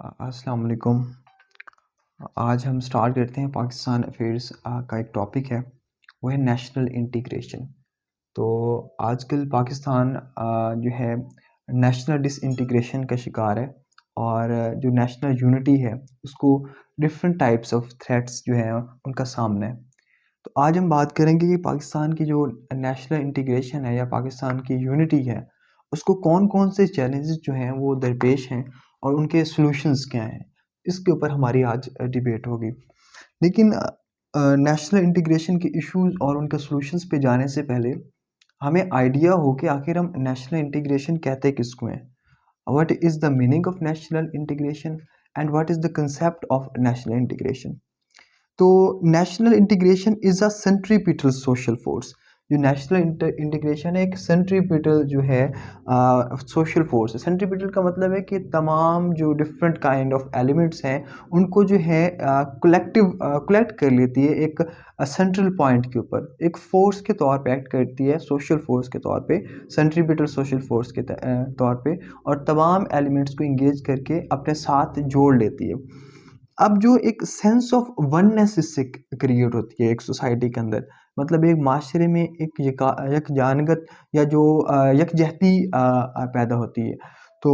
अस्सलाम वालेकुम। आज हम स्टार्ट करते हैं पाकिस्तान अफेयर्स का एक टॉपिक है, वो है नेशनल इंटीग्रेशन। तो आजकल पाकिस्तान जो है नेशनल डिसइंटीग्रेशन का शिकार है और जो नेशनल यूनिटी है उसको डिफरेंट टाइप्स ऑफ थ्रेट्स जो हैं उनका सामना है। तो आज हम बात करेंगे कि पाकिस्तान की जो नेशनल इंटीग्रेशन है या पाकिस्तान की यूनिटी है, उसको कौन-कौन से चैलेंजेस जो हैं वो दरपेश हैं और उनके सॉल्यूशंस क्या हैं? इसके ऊपर हमारी आज डिबेट होगी। लेकिन नेशनल इंटीग्रेशन के इश्यूज़ और उनके सॉल्यूशंस पे जाने से पहले हमें आइडिया हो कि आखिर हम नेशनल इंटीग्रेशन कहते किसको हैं? What is the meaning of national integration and what is the concept of national integration? तो national integration is a centripetal social force. जो नेशनल इंटीग्रेशन है एक सेंट्रीपिटल जो है सोशल फोर्स है। सेंट्रीपिटल का मतलब है कि तमाम जो डिफरेंट काइंड ऑफ एलिमेंट्स हैं उनको जो है कलेक्ट कर लेती है एक सेंट्रल पॉइंट के ऊपर, एक फोर्स के तौर पे एक्ट करती है, सोशल फोर्स के तौर पे, सेंट्रीपिटल सोशल फोर्स के तौर पे, और तमाम एलिमेंट्स को इंगेज करके अपने साथ जोड़ लेती है। अब जो एक सेंस ऑफ वननेस इससे क्रिएट होती है एक सोसाइटी के अंदर, मतलब एक माशरे में एक यकजानगत या जो यकजहती पैदा होती है। तो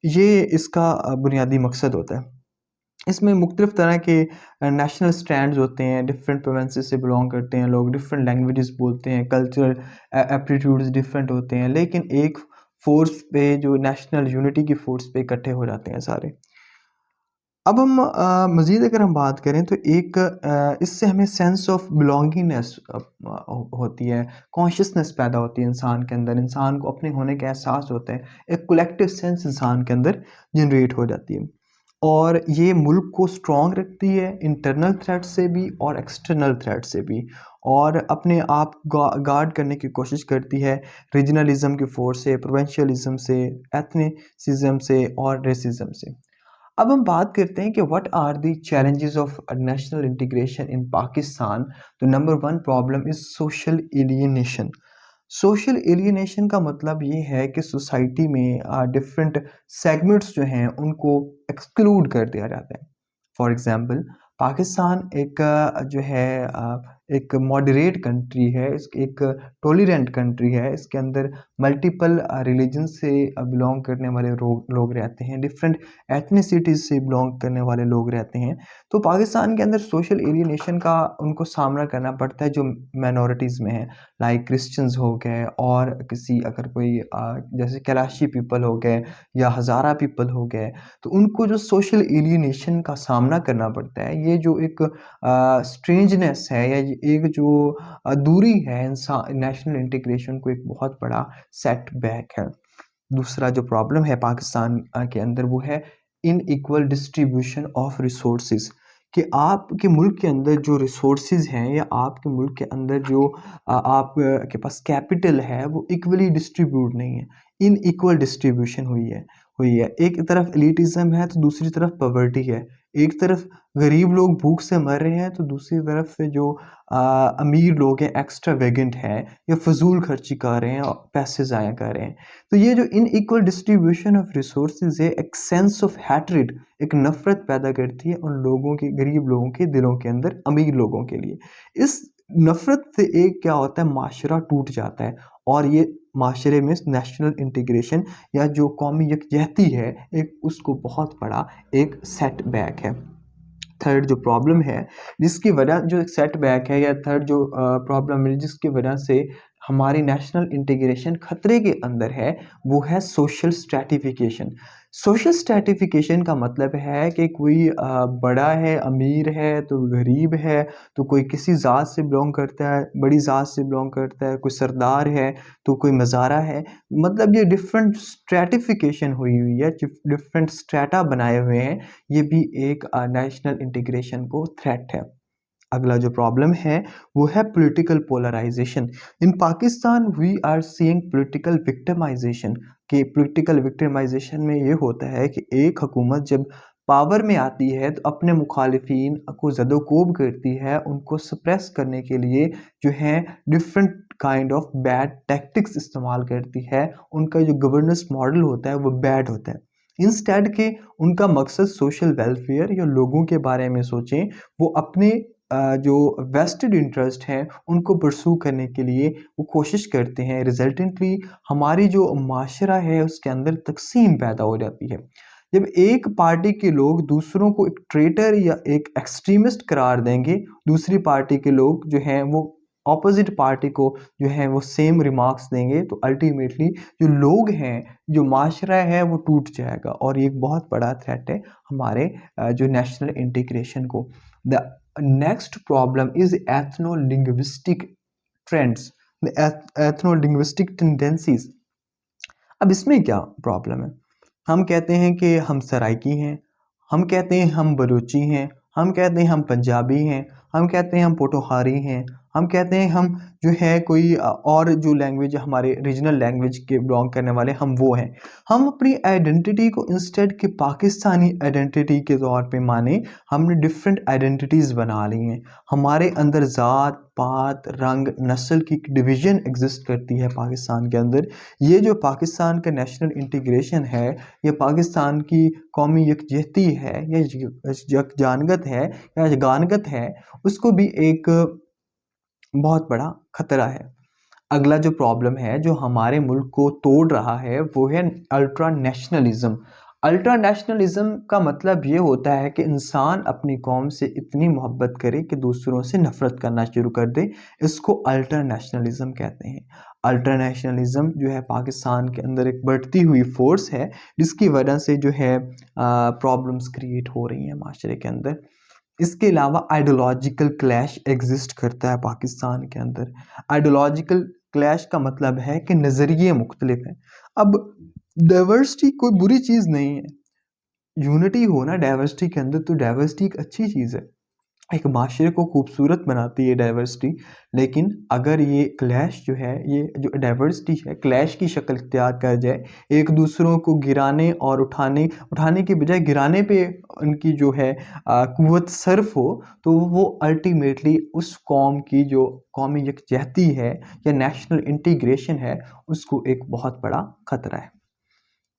ये इसका बुनियादी मकसद होता है। इसमें मुख्तलिफ तरह के नेशनल स्टैंड्स होते हैं, डिफरेंट प्रोविंसेस से बिलोंग करते हैं लोग, डिफरेंट लैंग्वेजेस बोलते हैं, कल्चरल एप्टीट्यूड्स डिफरेंट होते हैं, लेकिन एक फोर्स पे, जो नेशनल यूनिटी की फोर्स पे इकट्ठे हो जाते हैं सारे। अब हम मज़ीद अगर हम बात करें तो एक इससे हमें सेंस ऑफ बिलोंगिंगनेस होती है, कॉन्शियसनेस पैदा होती है इंसान के अंदर, इंसान को अपने होने का एहसास होता है, एक कलेक्टिव सेंस इंसान के अंदर जनरेट हो जाती है। और ये मुल्क को स्ट्रॉन्ग रखती है इंटरनल थ्रेट से भी और एक्सटर्नल थ्रेट से भी, और अपने आप गार्ड करने की कोशिश करती है रीजनलिज्म की फोर्स से, प्रोविंशियलिज्म से, एथनिसिज्म से और रेसिज्म से। अब हम बात करते हैं कि what are the challenges of national integration in Pakistan. तो number one problem is social alienation. Social alienation का मतलब ये है कि सोसाइटी में डिफरेंट सेगमेंट्स जो हैं उनको एक्सक्लूड कर दिया जाता है। फॉर एग्जांपल, पाकिस्तान एक जो है एक मॉडरेट कंट्री है, एक टॉलरेंट कंट्री है। इसके अंदर मल्टीपल रिलीजन से बिलोंग करने वाले लोग रहते हैं, डिफरेंट एथनिसिटीज़ से बिलोंग करने वाले लोग रहते हैं। तो पाकिस्तान के अंदर सोशल एलियनेशन का उनको सामना करना पड़ता है जो माइनॉरिटीज़ में है, लाइक क्रिश्चियंस हो गए, और किसी अगर कोई जैसे कैलाशी पीपल हो गए या हज़ारा पीपल हो गए, तो उनको जो सोशल एलियनेशन का सामना करना पड़ता है। ये जो एक स्ट्रेंजनेस है या ये एक जो दूरी है इंसान नेशनल इंटीग्रेशन को एक बहुत बड़ा सेटबैक है। दूसरा जो प्रॉब्लम है पाकिस्तान के अंदर वो है इनइक्वल डिस्ट्रीब्यूशन ऑफ रिसोर्सेज, कि आपके मुल्क के अंदर जो रिसोर्सेज हैं या आपके मुल्क के अंदर जो आप के पास कैपिटल है वो इक्वली डिस्ट्रीब्यूट नहीं है, इनइक्वल डिस्ट्रीब्यूशन हुई है। एक तरफ एलिटिज्म है तो दूसरी तरफ पॉवर्टी है। एक तरफ गरीब लोग भूख से मर रहे हैं तो दूसरी तरफ से जो अमीर लोग हैं एक्स्ट्रावेगेंट हैं या फजूल खर्ची कर रहे हैं और पैसे ज़ाया कर रहे हैं। तो ये जो इनइक्वल डिस्ट्रीब्यूशन ऑफ रिसोर्सेज है एक सेंस ऑफ हैट्रेड, एक नफ़रत पैदा करती है उन लोगों के, गरीब लोगों के दिलों के अंदर, अमीर लोगों के लिए। इस नफ़रत से एक क्या होता है, माशरा टूट जाता है, और ये माशरे में नेशनल इंटीग्रेशन या जो कौमी यकजहती है एक उसको बहुत बड़ा एक सेटबैक है। थर्ड जो प्रॉब्लम है जिसकी वजह, जो एक सेटबैक है या थर्ड जो प्रॉब्लम है जिसकी वजह से हमारी नेशनल इंटीग्रेशन खतरे के अंदर है, वो है सोशल स्ट्रैटिफिकेशन। सोशल स्ट्रैटिफिकेशन का मतलब है कि कोई बड़ा है, अमीर है तो गरीब है, तो कोई किसी ज़ात से बिलोंग करता है, बड़ी ज़ात से बिलोंग करता है, कोई सरदार है तो कोई मज़ारा है। मतलब ये डिफरेंट स्ट्रैटिफिकेशन हुई है, डिफरेंट स्ट्रैटा बनाए हुए हैं। ये भी एक नेशनल इंटीग्रेशन को थ्रेट है। अगला जो प्रॉब्लम है वो है political polarization. In Pakistan we are seeing political victimization. कि पॉलिटिकल विक्टिमाइजेशन में ये होता है कि एक हुकूमत जब पावर में आती है तो अपने मुखालिफिन को ज़दोकोब करती है, उनको सप्रेस करने के लिए जो है different kind of bad tactics इस्तेमाल करती है। उनका जो गवर्नेंस मॉडल होता है वो बैड होता है। इंस्टेड के उनका मकसद सोशल वेलफेयर या लोगों के बारे में सोचें, वो अपने जो वेस्टेड इंटरेस्ट हैं उनको परसू करने के लिए वो कोशिश करते हैं। रिजल्टेंटली हमारी जो माशरा है उसके अंदर तकसीम पैदा हो जाती है। जब एक पार्टी के लोग दूसरों को एक ट्रेटर या एक एक्सट्रीमिस्ट करार देंगे, दूसरी पार्टी के लोग जो हैं वो ऑपोजिट पार्टी को जो है वो सेम रिमार्क्स देंगे, तो अल्टीमेटली जो लोग हैं, जो माशरा है वो टूट जाएगा और ये एक बहुत बड़ा थ्रेट है हमारे जो नेशनल इंटीग्रेशन को। The next problem is ethno linguistic trends, the ethno linguistic tendencies. अब इसमें क्या प्रॉब्लम है? हम कहते हैं कि हम सराइकी हैं, हम कहते हैं हम बलूची हैं, हम कहते हैं हम पंजाबी हैं, हम कहते हैं हम पोठोहारी हैं, हम कहते हैं हम जो है कोई और जो लैंग्वेज हमारे रीजनल लैंग्वेज के बिलोंग करने वाले हम वो हैं। हम अपनी आइडेंटिटी को इंस्टेड के पाकिस्तानी आइडेंटिटी के तौर पे माने, हमने डिफरेंट आइडेंटिटीज़ बना ली हैं। हमारे अंदर ज़ात पात रंग नस्ल की डिवीज़न एग्जिस्ट करती है पाकिस्तान के अंदर। ये जो पाकिस्तान का नेशनल इंटीग्रेशन है, ये पाकिस्तान की कौमी यकजहती है या यकजानगत है या यगानगत है, उसको भी एक बहुत बड़ा खतरा है। अगला जो प्रॉब्लम है जो हमारे मुल्क को तोड़ रहा है वो है अल्ट्रा नेशनलिज्म। अल्ट्रा नेशनलिज्म का मतलब ये होता है कि इंसान अपनी कौम से इतनी मोहब्बत करे कि दूसरों से नफरत करना शुरू कर दे। इसको अल्ट्रा नेशनलिज्म कहते हैं। अल्ट्रा नेशनलिज्म जो है पाकिस्तान के अंदर एक बढ़ती हुई फोर्स है, जिसकी वजह से जो है प्रॉब्लम्स क्रिएट हो रही हैं माशरे के अंदर। इसके अलावा आइडियोलॉजिकल क्लैश एग्जिस्ट करता है पाकिस्तान के अंदर। आइडियोलॉजिकल क्लैश का मतलब है कि नज़रिए मुख्तलिफ हैं। अब डाइवर्सिटी कोई बुरी चीज़ नहीं है, यूनिटी हो ना डाइवर्सिटी के अंदर, तो डाइवर्सिटी एक अच्छी चीज़ है, एक माशरे को खूबसूरत बनाती है डाइवर्सिटी। लेकिन अगर ये क्लैश जो है, ये जो डाइवर्सिटी है क्लैश की शक्ल इख्तियार कर जाए, एक दूसरों को गिराने और उठाने उठाने के बजाय गिराने पे उनकी जो है कुव्वत सर्फ हो, तो वो अल्टीमेटली उस कौम की जो कौमी यकजहती है या नेशनल इंटीग्रेशन है, उसको एक बहुत बड़ा खतरा है।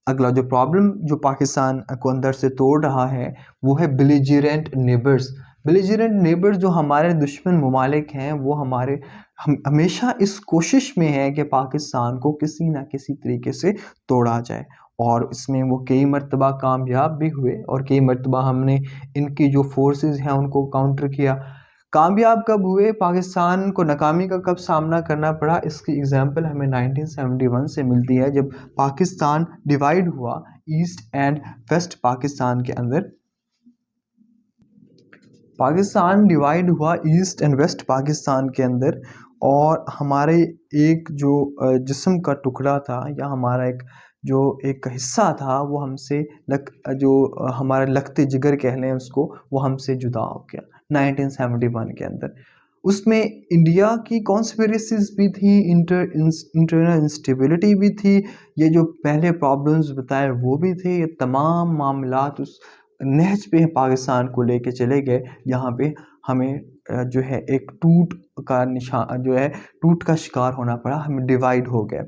अगला जो प्रॉब्लम जो पाकिस्तान को अंदर से तोड़ रहा है वो है बिलिजरेंट नेबर्स। बिलिजरेंट नेबर्स जो हमारे दुश्मन ममालिक हैं, वो हमेशा इस कोशिश में है कि पाकिस्तान को किसी ना किसी तरीके से तोड़ा जाए, और इसमें वो कई मरतबा कामयाब भी हुए और कई मरतबा हमने इनकी जो फोर्सेस हैं उनको काउंटर किया। कामयाब कब हुए, पाकिस्तान को नाकामी का कब सामना करना पड़ा, इसकी एग्जांपल हमें 1971 से मिलती है, जब पाकिस्तान डिवाइड हुआ ईस्ट एंड वेस्ट पाकिस्तान के अंदर। पाकिस्तान डिवाइड हुआ ईस्ट एंड वेस्ट पाकिस्तान के अंदर, और हमारे एक जो जिस्म का टुकड़ा था या हमारा एक हिस्सा था, वो हमसे हमारा लखते जिगर कह लें उसको, वो हमसे जुदा हो गया 1971 के अंदर। उसमें इंडिया की कॉन्स्पिरेसीज भी थी, इंटरनल इंस्टेबिलिटी भी थी, ये जो पहले प्रॉब्लम्स बताए वो भी थे। ये तमाम मामलात उस नहज पे पाकिस्तान को लेके चले गए, यहाँ पे हमें जो है एक टूट का शिकार होना पड़ा, हम डिवाइड हो गए।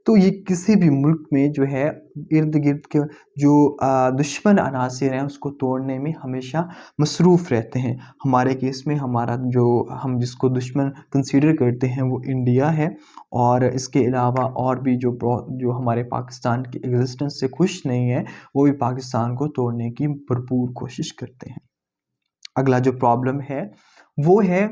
तो ये किसी भी मुल्क में जो है इर्द गिर्द के जो दुश्मन अनासिर हैं उसको तोड़ने में हमेशा मसरूफ़ रहते हैं। हमारे केस में हमारा जो हम जिसको दुश्मन कंसीडर करते हैं वो इंडिया है, और इसके अलावा और भी जो हमारे पाकिस्तान की एग्जिस्टेंस से खुश नहीं है, वो भी पाकिस्तान को तोड़ने की भरपूर कोशिश करते हैं। अगला जो प्रॉब्लम है वो है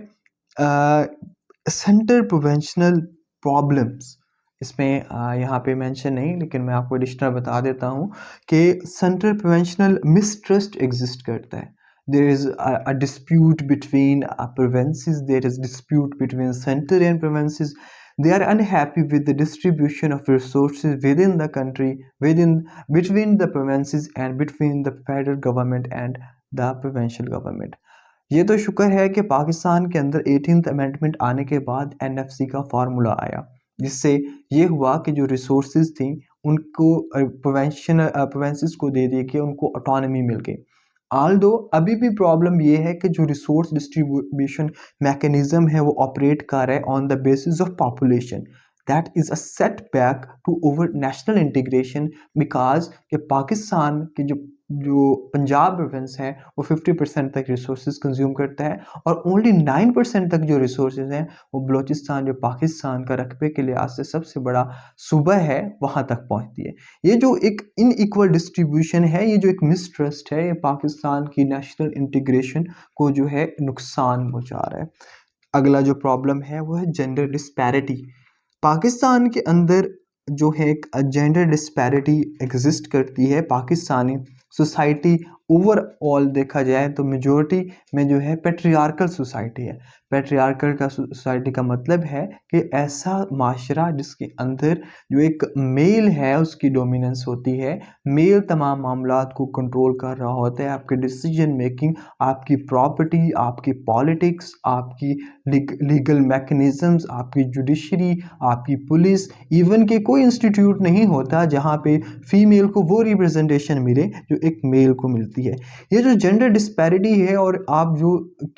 सेंटर प्रोवेंशनल प्रॉब्लम्स। इसमें यहाँ पे मेंशन नहीं, लेकिन मैं आपको एडिशनल बता देता हूँ कि सेंटर प्रोवेंशनल मिसट्रस्ट एग्जिस्ट करता है। There is a dispute between provinces, there is dispute between centre and provinces. They are unhappy with the distribution of resources within the country, between the provinces and between the federal government and the provincial government. ये तो शुक्र है कि पाकिस्तान के अंदर 18th amendment आने के बाद एनएफसी का फार्मूला आया, जिससे ये हुआ कि जो रिसोर्सेज थी उनको प्रोविंसेस को दे दिए कि उनको ऑटोनॉमी मिल गई। आल्दो अभी भी प्रॉब्लम ये है कि जो रिसोर्स डिस्ट्रीब्यूशन मैकेनिज्म है वो ऑपरेट कर रहा है on the basis of population. That is a setback to our national integration, because कि पाकिस्तान के जो जो पंजाब प्रोविंस है वो 50% तक रिसोर्सेज कंज्यूम करता है और ओनली 9% तक जो रिसोर्सेज हैं वो बलूचिस्तान, जो पाकिस्तान का रकबे के लिहाज से सबसे बड़ा सूबा है, वहाँ तक पहुँचती है। ये जो एक इनइक्वल डिस्ट्रीब्यूशन है, ये जो एक मिसट्रस्ट है, ये पाकिस्तान की नेशनल इंटीग्रेशन को जो है नुकसान पहुँचा रहा है। अगला जो प्रॉब्लम है वो है जेंडर डिस्पैरिटी। पाकिस्तान के अंदर जो है एक जेंडर डिस्पैरिटी एग्जिस्ट करती है। पाकिस्तानी सोसाइटी ओवरऑल देखा जाए तो मेजॉरिटी में जो है पेट्रियार्कल सोसाइटी है। पेट्रियार्कल का सोसाइटी का मतलब है कि ऐसा माशरा जिसके अंदर जो एक मेल है उसकी डोमिनेंस होती है, मेल तमाम मामलात को कंट्रोल कर रहा होता है, आपके डिसीजन मेकिंग, आपकी प्रॉपर्टी, आपकी पॉलिटिक्स, आपकी लीगल मैकेनिज़म्स, आपकी जुडिशरी, आपकी पुलिस, इवन कि कोई इंस्टीट्यूट नहीं होता जहाँ पे फीमेल को वो रिप्रेजेंटेशन मिले जो एक मेल को मिलती है। ये जो जेंडर डिस्पैरिटी है और आप जो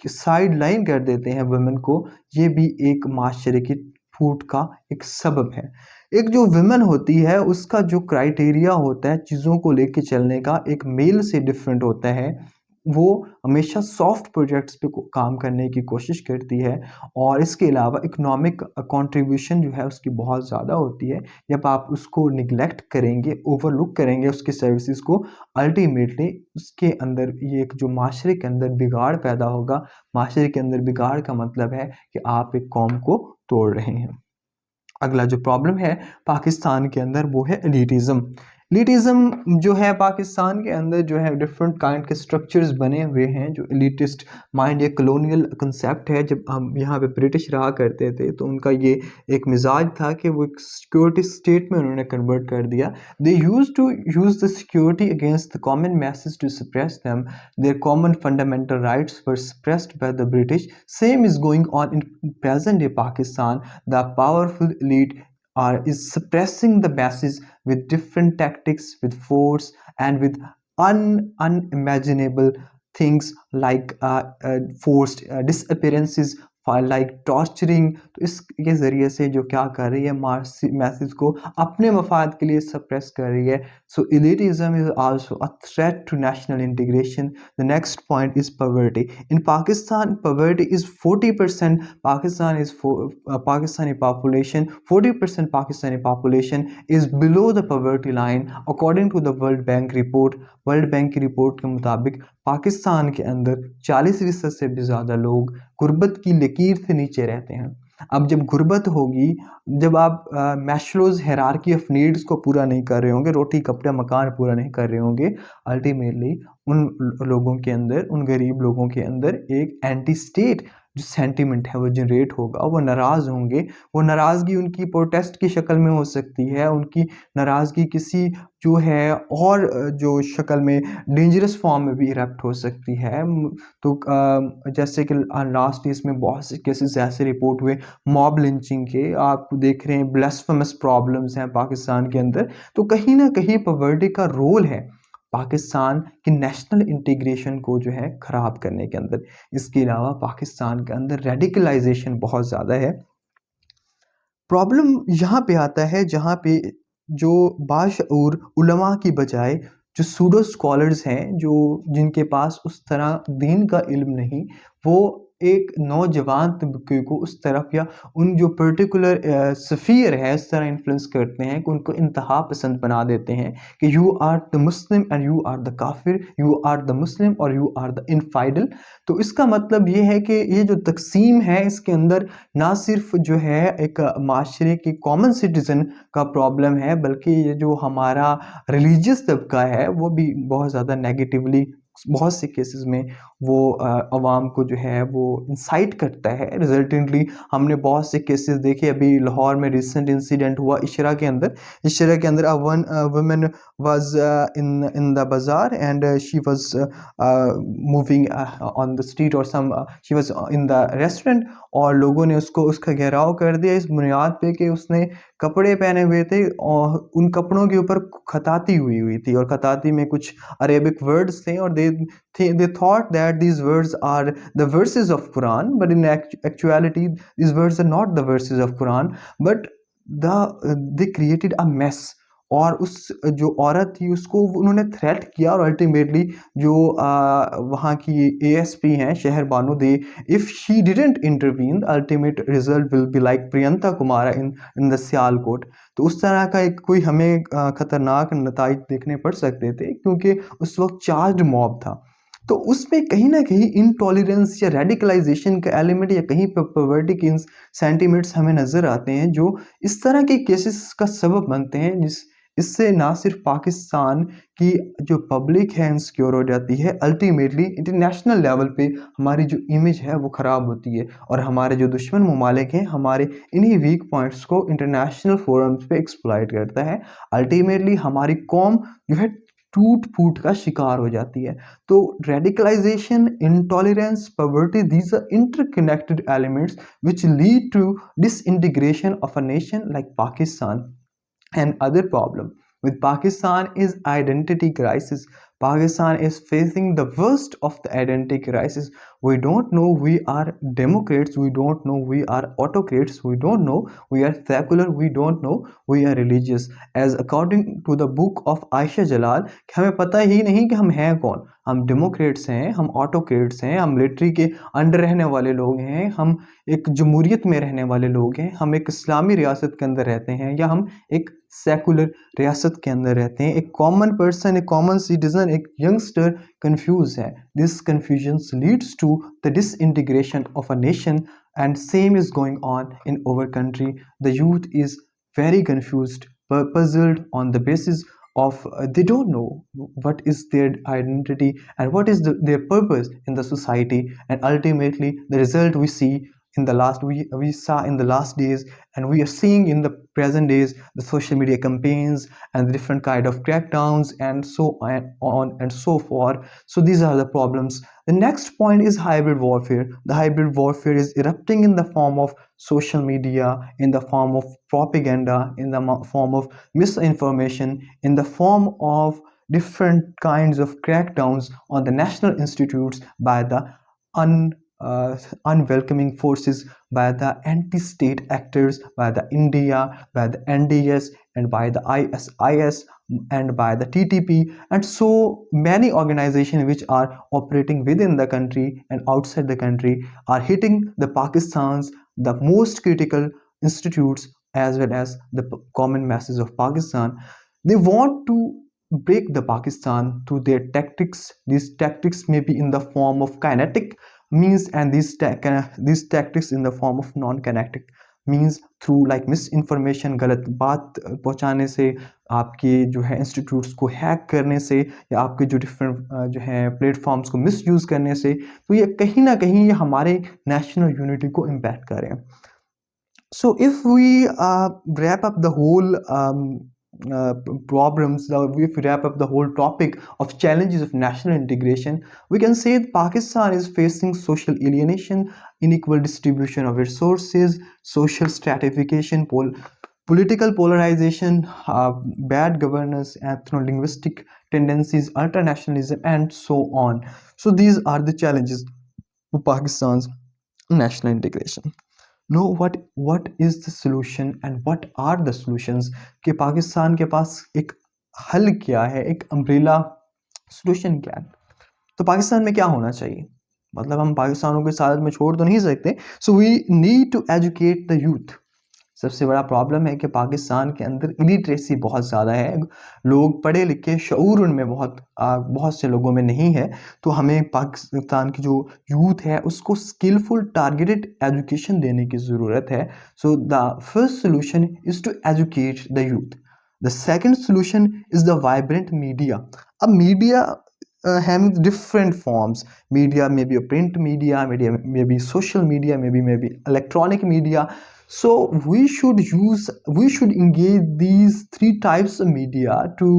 साइड लाइन कर देते हैं वुमेन को, ये भी एक माशरे की फूट का एक सबब है। एक जो वुमेन होती है उसका जो क्राइटेरिया होता है चीज़ों को लेके चलने का, एक मेल से डिफरेंट होता है। वो हमेशा सॉफ्ट प्रोजेक्ट्स पे काम करने की कोशिश करती है और इसके अलावा इकोनॉमिक कंट्रीब्यूशन जो है उसकी बहुत ज़्यादा होती है। जब आप उसको निगलेक्ट करेंगे, ओवरलुक करेंगे उसकी सर्विसेज को, अल्टीमेटली उसके अंदर ये एक जो माशरे के अंदर बिगाड़ पैदा होगा। माशरे के अंदर बिगाड़ का मतलब है कि आप एक कौम को तोड़ रहे हैं। अगला जो प्रॉब्लम है पाकिस्तान के अंदर वो है एलिटिज़म। एलिटिज़म जो है पाकिस्तान के अंदर जो है डिफरेंट काइंड के स्ट्रक्चर्स बने हुए हैं। जो एलिटिस्ट माइंड या कॉलोनियल कंसेप्ट है, जब हम यहाँ पे ब्रिटिश रहा करते थे तो उनका ये एक मिजाज था कि वो एक सिक्योरिटी स्टेट में उन्होंने कन्वर्ट कर दिया। They use to use the security against the common message to suppress them, their common fundamental rights were suppressed by the British. Same is going on in present day Pakistan. The powerful elite is suppressing the masses with different tactics, with force, and with unimaginable things like forced disappearances, like torturing. तो इसके ज़रिए से जो क्या कर रही है, message को अपने मफाद के लिए सप्रेस कर रही है। सो elitism is also a threat to national integration. The next point is poverty. In Pakistan, poverty is 40%. Pakistani population, 40% Pakistani population is below the poverty line, according to the World Bank report. World bank की report के मुताबिक पाकिस्तान के अंदर 40% से भी ज़्यादा लोग गुर्बत की लकीर से नीचे रहते हैं। अब जब गुर्बत होगी, जब आप मैस्लोज हायरार्की ऑफ नीड्स को पूरा नहीं कर रहे होंगे, रोटी कपड़ा मकान पूरा नहीं कर रहे होंगे, अल्टीमेटली उन लोगों के अंदर, उन गरीब लोगों के अंदर एक एंटी स्टेट जो सेंटिमेंट है वो जनरेट होगा। वो नाराज़ होंगे। वो नाराज़गी उनकी प्रोटेस्ट की शक्ल में हो सकती है, उनकी नाराज़गी किसी जो है और जो शक्ल में डेंजरस फॉर्म में भी इरप्ट हो सकती है। तो जैसे कि लास्ट इसमें बहुत से केसेस ऐसे रिपोर्ट हुए मॉब लिंचिंग के, आप देख रहे हैं ब्लास्फेमस प्रॉब्लम्स हैं पाकिस्तान के अंदर। तो कहीं ना कहीं पॉवर्टी का रोल है पाकिस्तान की नेशनल इंटीग्रेशन को जो है ख़राब करने के अंदर। इसके अलावा पाकिस्तान के अंदर रेडिकलाइजेशन बहुत ज़्यादा है। प्रॉब्लम यहाँ पे आता है जहाँ पे जो बाशऊर उलमा की बजाय जो सूडो स्कॉलर्स हैं, जो जिनके पास उस तरह दीन का इल्म नहीं, वो एक नौजवान तबके को उस तरफ या उन जो पर्टिकुलर सफ़ीर है इस तरह इन्फ्लुएंस करते हैं कि उनको इंतहा पसंद बना देते हैं कि you are the Muslim and you are the काफिर, यू आर द मुस्लिम और यू आर द इनफाइडल। तो इसका मतलब ये है कि ये जो तकसीम है इसके अंदर ना सिर्फ जो है एक माशरे के कॉमन सिटीज़न का प्रॉब्लम है, बल्कि ये जो हमारा रिलीजियस तबका है वो भी बहुत ज़्यादा नेगेटिवली बहुत से केसेस में वो अवाम को जो है वो इंसाइट करता है। रिजल्टेंटली हमने बहुत से केसेस देखे। अभी लाहौर में रिसेंट इंसिडेंट हुआ इशरा के अंदर। इशरा के अंदर one women was in the bazaar and she was moving on the street और some she was in the restaurant, और लोगों ने उसको उसका घेराव कर दिया इस बुनियाद पे कि उसने कपड़े पहने हुए थे और उन कपड़ों के ऊपर खताती हुई थी, और खताती में कुछ अरेबिक वर्ड्स थे, और they thought that these words are the verses of Quran, but in actuality these words are not the verses of Quran, but they created a mess, और उस जो औरत थी उसको उन्होंने थ्रेट किया, और अल्टीमेटली जो वहाँ की एएसपी हैं Shehr Bano they, if she didn't intervene ultimate result will be like Priyanka Kumar in the Sialkot. तो उस तरह का एक कोई हमें खतरनाक नताइज देखने पड़ सकते थे, क्योंकि उस वक्त चार्ज मॉब था। तो उसमें कहीं ना कहीं इनटॉलरेंस या रेडिकलाइजेशन का एलिमेंट या कहीं पर पॉवर्टी के सेंटिमेंट्स हमें नज़र आते हैं, जो इस तरह के केसेस का सबब बनते हैं, इससे ना सिर्फ पाकिस्तान की जो पब्लिक है इनसिक्योर हो जाती है, अल्टीमेटली इंटरनेशनल लेवल पे हमारी जो इमेज है वो ख़राब होती है, और हमारे जो दुश्मन ममालिक हैं हमारे इन्हीं वीक पॉइंट्स को इंटरनेशनल फोरम्स पे एक्सप्लॉइट करता है। अल्टीमेटली हमारी कौम जो है टूट फूट का शिकार हो जाती है। तो radicalization, intolerance, poverty, these are interconnected elements which lead to disintegration of a nation like Pakistan. And other problem with Pakistan is identity crisis. Pakistan is facing the worst of the identity crisis. We don't know we are democrats, we don't know we are autocrats, we don't know we are secular, we don't know we are religious. As according to the book of Aisha Jalal, हमें पता ही नहीं कि हम हैं कौन। हम Democrats हैं, हम ऑटोक्रेट्स हैं, हम मिलिट्री के अंडर रहने वाले लोग हैं, हम एक जमहूरियत में रहने वाले लोग हैं, हम एक इस्लामी रियासत के अंदर रहते हैं, या हम एक सेकुलर रियासत के अंदर रहते हैं। एक कॉमन पर्सन, एक कॉमन सिटीजन, एक यंगस्टर कंफ्यूज है। This confusion leads to the disintegration of a nation, and same is going on in our country. The youth is very confused, puzzled on the basis of they don't know what is their identity and what is their purpose in the society, and ultimately the result we see in the last we saw in the last days, and we are seeing in the present days, the social media campaigns and the different kind of crackdowns and so on and so forth. So these are the problems. The next point is hybrid warfare. The hybrid warfare is erupting in the form of social media, in the form of propaganda, in the form of misinformation, in the form of different kinds of crackdowns on the national institutes by the un unwelcoming forces, by the anti-state actors, by the India, by the NDS, and by the ISIS, and by the TTP, and so many organizations which are operating within the country and outside the country are hitting the Pakistan's the most critical institutes as well as the common masses of Pakistan. They want to break the Pakistan through their tactics. These tactics may be in the form of kinetic means, and these tactics in the form of non-kinetic means, through like misinformation, गलत बात पहुंचाने से, आपके जो है institutes को hack करने से, या आपके जो डिफरेंट जो है प्लेटफॉर्म्स को मिसयूज करने से। तो ये कहीं ना कहीं ये हमारे नेशनल यूनिटी को इम्पैक्ट कर रहे हैं। So if we wrap up the whole problems, if we wrap up the whole topic of challenges of national integration, we can say that Pakistan is facing social alienation, unequal distribution of resources, social stratification, political polarization, bad governance, ethno-linguistic tendencies, ultranationalism, and so on. So these are the challenges of Pakistan's national integration. No what is the solution and what are the solutions, कि पाकिस्तान के पास एक हल क्या है, एक umbrella solution क्या है। तो पाकिस्तान में क्या होना चाहिए, मतलब हम पाकिस्तानों के साथ में छोड़ तो नहीं सकते। So we need to educate the youth. सबसे बड़ा प्रॉब्लम है कि पाकिस्तान के अंदर इलिटरेसी बहुत ज़्यादा है, लोग पढ़े लिखे, शऊर उनमें बहुत से लोगों में नहीं है। तो हमें पाकिस्तान की जो यूथ है उसको स्किलफुल टारगेटेड एजुकेशन देने की ज़रूरत है। So the first solution is to educate the youth. The second solution is the vibrant media. अब media having different forms. Media may be a print media, may be social media, may be electronic media. So we should engage these three types of media to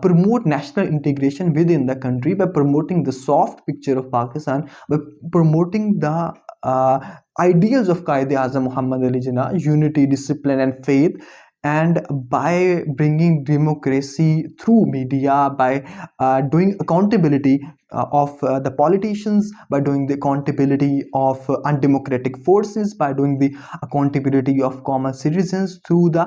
promote national integration within the country, by promoting the soft picture of Pakistan, by promoting the ideals of Quaid-e-Azam Muhammad Ali Jinnah, unity, discipline, and faith, and by bringing democracy through media, by doing accountability the politicians, by doing the accountability of undemocratic forces, by doing the accountability of common citizens through the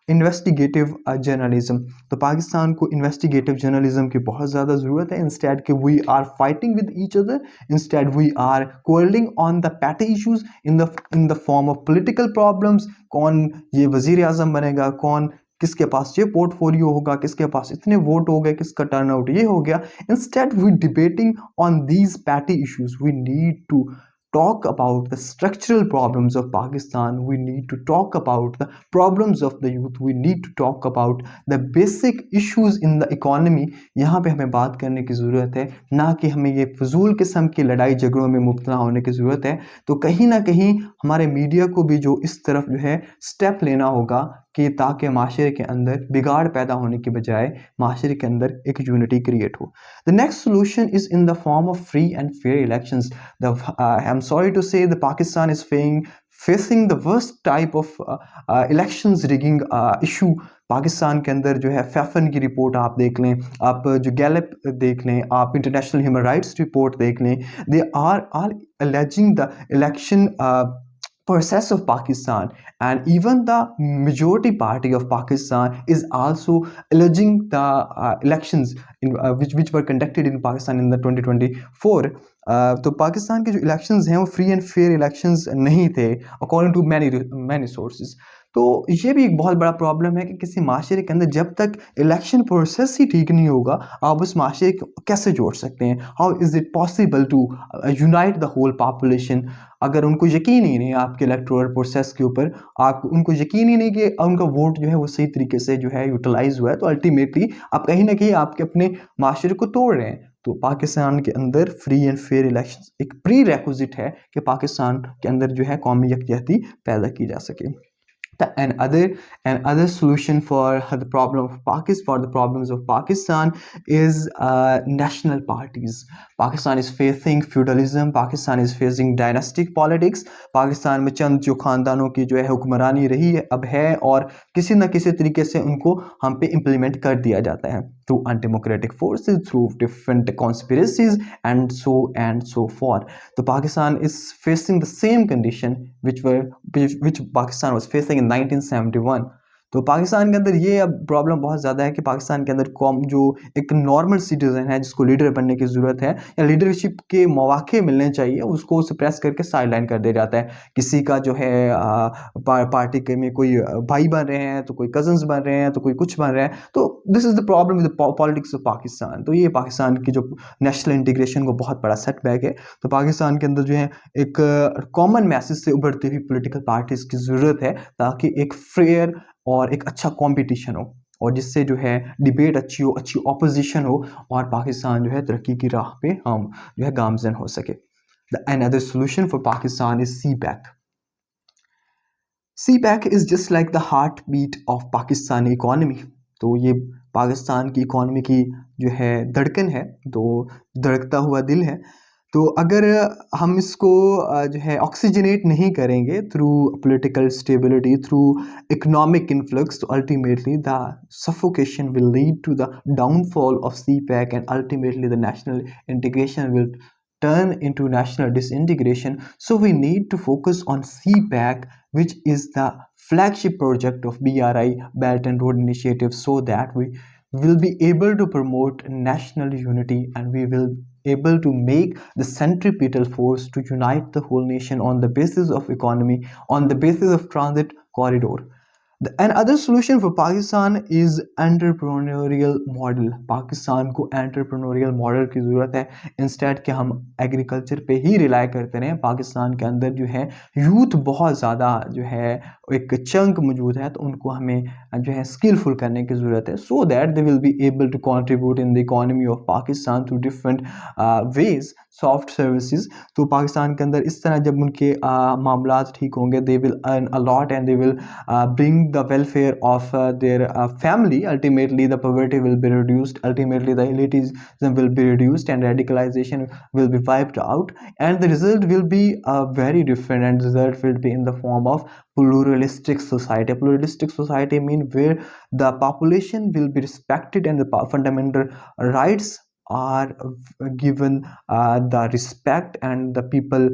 investigative journalism. तो पाकिस्तान को investigative journalism की बहुत ज़्यादा ज़रूरत है। Instead कि we are fighting with each other, instead we are quelling on the petty issues in the form of political problems. कौन ये वजीर आज़म बनेगा, कौन किसके पास ये पोर्टफोलियो होगा, किसके पास इतने वोट हो गए, किसका टर्नआउट ये हो गया। Instead we debating on these petty issues, we need to talk about the structural problems of Pakistan. We need to talk about the problems of the youth. We need to talk about the basic issues in the economy. यहाँ पे हमें बात करने की ज़रूरत है, ना कि हमें ये फजूल किस्म की लड़ाई झगड़ों में मुब्तला होने की ज़रूरत है। तो कहीं ना कहीं हमारे मीडिया को भी जो इस तरफ जो है स्टेप लेना होगा कि ताकि माशरे के अंदर बिगाड़ पैदा होने की बजाय माशरे के अंदर एक यूनिटी क्रिएट हो। The next solution is in the form of free and fair elections. I am sorry to say the Pakistan is facing the worst type of elections rigging issue। Pakistan के अंदर जो है फैफन की रिपोर्ट आप देख लें, आप जो गैलप देख लें, आप इंटरनेशनल ह्यूमन राइट्स रिपोर्ट देख लें, they are alleging the election process of Pakistan, and even the majority party of Pakistan is also alleging the elections which were conducted in Pakistan in the 2024। तो पाकिस्तान के जो elections हैं वो free and fair elections नहीं थे according to many sources. तो ये भी एक बहुत बड़ा प्रॉब्लम है कि किसी माशरे के अंदर जब तक इलेक्शन प्रोसेस ही ठीक नहीं होगा, आप उस माशरे को कैसे जोड़ सकते हैं? How is it possible to unite the whole population? अगर उनको यकीन ही नहीं आपके इलेक्टोरल प्रोसेस के ऊपर, आप उनको यकीन ही नहीं कि उनका वोट जो है वो सही तरीके से जो है यूटिलाइज हुआ है, तो अल्टीमेटली आप कहीं ना कहीं आपके अपने माशरे को तोड़ रहे हैं। तो पाकिस्तान के अंदर फ्री एंड फेयर इलेक्शंस एक प्री रेक्विजिट है कि पाकिस्तान के अंदर जो है कौमी यकजहती पैदा की जा सके। Another solution for the problems of Pakistan is national parties. Pakistan is facing feudalism, Pakistan is facing dynastic politics। Pakistan में चंद जो ख़ानदानों की जो है हुक्मरानी रही है, अब है, और किसी न किसी तरीके से उनको हम पे इम्प्लीमेंट कर दिया जाता है through undemocratic forces, through different conspiracies and so forth। तो Pakistan is facing the same condition which Pakistan was facing in 1971। तो पाकिस्तान के अंदर ये अब प्रॉब्लम बहुत ज़्यादा है कि पाकिस्तान के अंदर कौम जो एक नॉर्मल सिटीज़न है जिसको लीडर बनने की ज़रूरत है या लीडरशिप के मौके मिलने चाहिए, उसको सप्रेस करके साइडलाइन कर दिया जाता है। किसी का जो है पार्टी के में कोई भाई बन रहे हैं, तो कोई कजन्स बन रहे हैं, तो कोई कुछ बन रहे हैं। तो this is the problem with politics of Pakistan. तो ये पाकिस्तान की जो नेशनल इंटीग्रेशन को बहुत बड़ा सेटबैक है। तो पाकिस्तान के अंदर जो है एक कॉमन मैसेज से उभरती हुई पॉलिटिकल पार्टीज़ की ज़रूरत है ताकि एक फेयर और एक अच्छा कंपटीशन हो, और जिससे जो है डिबेट अच्छी हो, अच्छी ऑपोजिशन हो, और पाकिस्तान जो है तरक्की की राह पे हम जो है गामजन हो सके। Another solution for Pakistan is CPEC। CPEC is just like the heartbeat of Pakistani economy। तो ये पाकिस्तान की इकोनॉमी की जो है धड़कन है, तो धड़कता हुआ दिल है। तो अगर हम इसको जो है ऑक्सीजनेट नहीं करेंगे through political stability, through economic influx, तो ultimately the suffocation will lead to the downfall of CPEC, and ultimately the national integration will turn into national disintegration। So we need to focus on CPEC, which is the flagship project of BRI, Belt and Road Initiative, so that we will be able to promote national unity, and we will able to make the centripetal force to unite the whole nation on the basis of economy, on the basis of transit corridor। Another solution for Pakistan is entrepreneurial model। Pakistan को entrepreneurial model की ज़रूरत है। Instead कि हम agriculture पे ही rely करते रहें, पाकिस्तान के अंदर जो है यूथ बहुत ज़्यादा जो है एक चंक मौजूद है, तो उनको हमें जो है स्किलफुल करने की ज़रूरत है, so that they will be able to contribute in the economy of Pakistan through different ways, soft services. तो पाकिस्तान के अंदर इस तरह जब उनके मामलात ठीक होंगे, they will earn a lot and they will bring the welfare of their family। Ultimately the poverty will be reduced, ultimately the elitism will be reduced, and radicalization will be wiped out, and the result will be very different, and the result will be in the form of pluralistic society। A pluralistic society means where the population will be respected and the fundamental rights are given the respect, and the people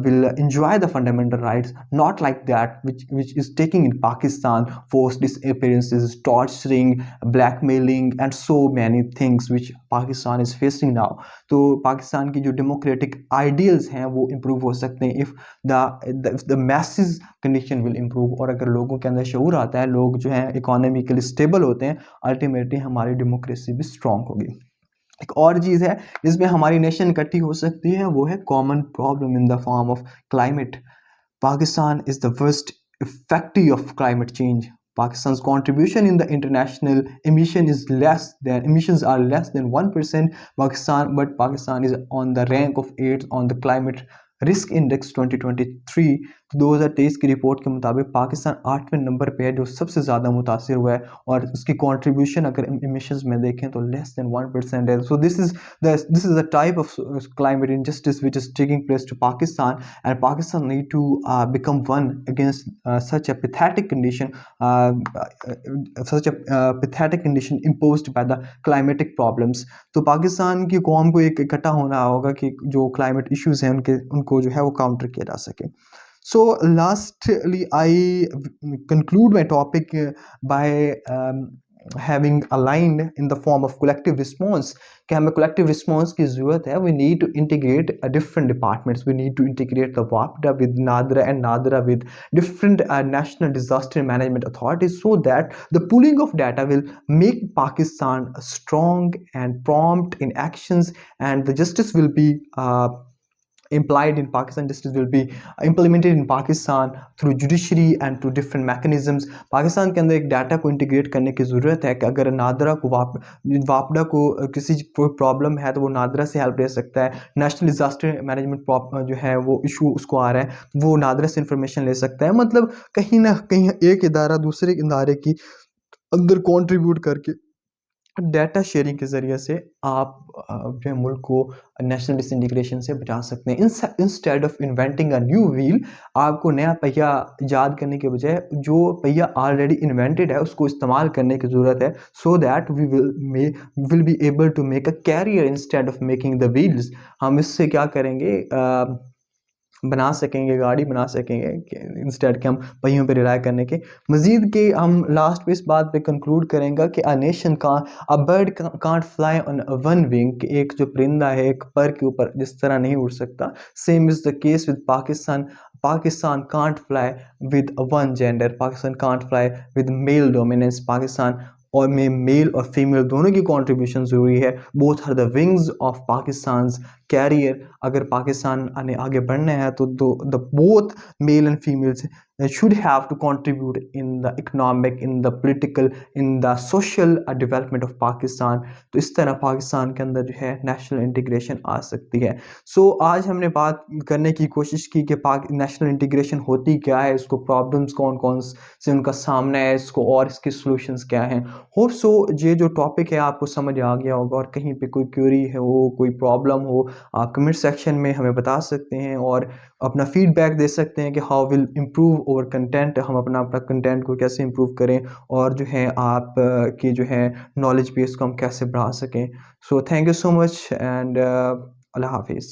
will enjoy the fundamental rights, not like that which is taking in Pakistan: forced disappearances, torturing, blackmailing, and so many things which Pakistan is facing now. तो पाकिस्तान की जो democratic ideals हैं वो improve हो सकते हैं if the message condition will improve. और अगर लोगों के अंदर शऊर आता है, लोग जो हैं इकोनॉमिकली स्टेबल होते हैं, अल्टीमेटली हमारी डेमोक्रेसी भी स्ट्रांग होगी। एक और चीज़ है जिसमें हमारी नेशन इकट्ठी हो सकती है, वो है common problem in the form of climate. Pakistan is the worst effective of climate change. Pakistan's contribution in the international emissions are less than 1%. But Pakistan is on the rank of 8 on the climate risk index 2023। 2023 की report के मुताबिक Pakistan 8वें number पे है जो सबसे ज़्यादा मुतासिर हुआ है, और उसकी कंट्रीब्यूशन अगर इमिशंस में देखें तो लेस देन 1% है। So this is the type of climate injustice which is taking place to Pakistan, and Pakistan need to become one against such a pathetic condition imposed by the climatic problems। तो पाकिस्तान की कौम को एक इकट्ठा होना होगा कि जो क्लाइमेट इश्यूज हैं उनको जो है वो काउंटर किया जा सके। So lastly, I conclude my topic by having aligned in the form of collective response कि हमें collective response की ज़रूरत है। We need to integrate different departments. We need to integrate the WAPDA with NADRA and NADRA with different national disaster management authorities, so that the pooling of data will make Pakistan strong and prompt in actions, and the justice will be implied in Pakistan, justice will be implemented in Pakistan through judiciary and through different mechanisms। Pakistan के अंदर एक data को integrate करने की ज़रूरत है कि अगर नादरा को वापडा को किसी प्रॉब्लम है तो वो नादरा से हेल्प ले सकता है। नेशनल डिजास्टर मैनेजमेंट जो है वो इशू उसको आ रहा है, वो नादरा से इंफॉर्मेशन ले सकता है। मतलब कहीं ना कहीं एक इदारा दूसरे इदारे की अंदर कॉन्ट्रीब्यूट करके डाटा शेयरिंग के ज़रिए से आप जो है मुल्क को नेशनल डिसइंटीग्रेशन से बचा सकते हैं। Instead of inventing a new wheel, आपको नया पहिया ईजाद करने के बजाय जो पहिया ऑलरेडी इन्वेंटेड है उसको इस्तेमाल करने की ज़रूरत है, so that we will be able to make a career instead of making the wheels. हम इससे क्या करेंगे, बना सकेंगे, गाड़ी बना सकेंगे इंस्टेड के हम पहियों पे रिलाय करने के। मज़ीद के हम लास्ट पे इस बात पे कंक्लूड करेंगे कि a bird can't fly on one wing, एक जो परिंदा है एक पर के ऊपर जिस तरह नहीं उड़ सकता, same is the case with Pakistan. Pakistan can't fly with one gender, Pakistan can't fly with male dominance. Pakistan और में मेल और फीमेल दोनों की कंट्रीब्यूशन ज़रूरी है। Both are the wings of Pakistan career. अगर पाकिस्तान ने आगे बढ़ना है तो the both male and females should have to contribute in the economic, in the political, in the social development of Pakistan। तो इस तरह पाकिस्तान के अंदर जो है नेशनल इंटीग्रेशन आ सकती है। सो आज हमने बात करने की कोशिश की कि नेशनल इंटीग्रेशन होती क्या है, इसको प्रॉब्लम्स कौन कौन से उनका सामना है, इसको और इसके सॉल्यूशंस क्या हैं। होप सो ये जो टॉपिक है आपको समझ आ गया होगा, और कहीं पे कोई क्वेरी है हो, कोई प्रॉब्लम हो, आप कमेंट सेक्शन में हमें बता सकते हैं और अपना फीडबैक दे सकते हैं कि how will improve over content, हम अपना कंटेंट को कैसे इम्प्रूव करें, और जो है आप की जो है नॉलेज बेस को हम कैसे बढ़ा सकें। So thank you so much, and अल्लाह हाफिज़।